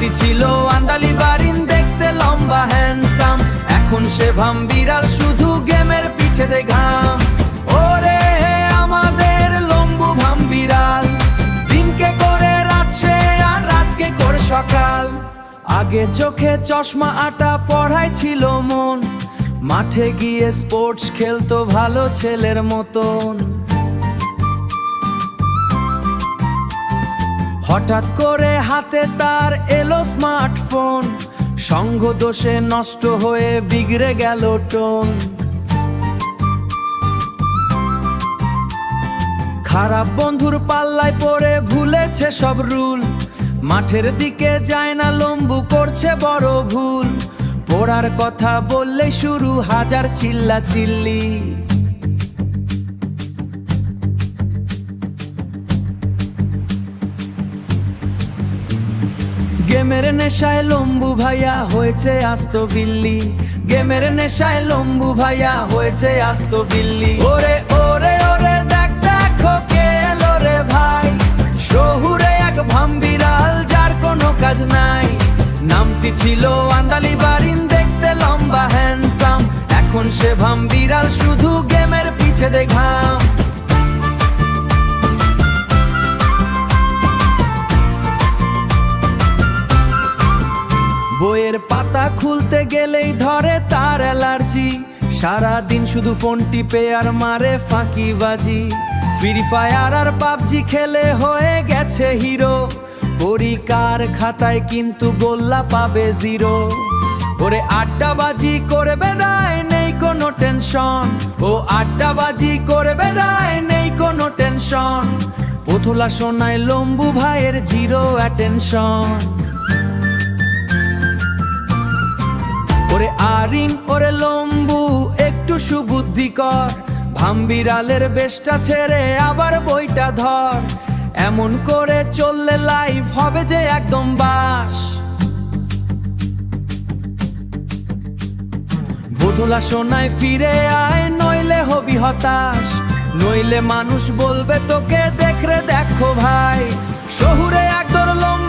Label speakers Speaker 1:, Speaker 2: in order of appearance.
Speaker 1: নামটি ছিল আন্দালি বারিন, দেখতে লম্বা হ্যান্ডসাম। এখন সে ভাম্বিরাল, শুধু গেমের পিছে দে ঘাম। ওরে আমাদের লম্বু ভাম্বিরাল, দিনকে করে রাত সে, আর রাতকে করে সকাল। আগে চোখে চশমা আটা, পড়ায় ছিল মন, মাঠে গিয়ে স্পোর্টস খেলতো ভালো ছেলের মতন। হঠাৎ করে হাতে তার এলো স্মার্টফোন, সঙ্গ দোষে নষ্ট হয়ে বিগড়ে গেল টোন। খারাপ বন্ধুর পাল্লায় পড়ে ভুলেছে সব রুল, মাঠের দিকে যায় না লম্বু, করছে বড় ভুল। পড়ার কথা বললেই শুরু হাজার চিল্লা চিল্লি। গেমের নেশায় লম্বু ভাইয়া হয়েছে আস্ত বিল্লি, গেমের নেশায় লম্বু ভাইয়া হয়েছে আস্ত বিল্লি। ওরে ওরে ওরে দেখ দেখো কে এলো রে ভাই, শহুরে এক ভাম্বিরাল যার কোনো কাজ নাই। নামটি ছিল আন্দালি বারিন, দেখতে লম্বা হ্যান্ডসাম। এখন সে ভাম্বিরাল, শুধু গেমের পিছে দে ঘাম। বইয়ের পাতা খুলতে গেলেই ধরে তার অ্যালার্জি, সারাদিন শুধু ফোন টিপে আর মারে ফাঁকিবাজি। ফ্রি ফায়ার আর পাবজি খেলে হয়ে গেছে হিরো, পরীক্ষার খাতায় কিন্তু গোল্লা পাবে জিরো। ওরে আড্ডাবাজি করে বেড়ায়, নেই কোনো টেনশন। ও আড্ডাবাজি করে বেড়ায়, নেই কোনো টেনশন। পুতুলা শোনায় লম্বু ভাইয়ের জিরো অ্যাটেনশন। ওরে আরিন ওরে লম্বু একটু সুবুদ্ধি কর, ভাম্বিরালের বেশটা ছেড়ে আবার বইটা ধর। এমন করে চললে লাইফ হবে যে একদম বাস। বধুলা সোনায় ফিরে আয়, নইলে হবি হতাশ। নইলে মানুষ বলবে তোকে, দেখ রে দেখো ভাই, শহুরে একদর লম্বু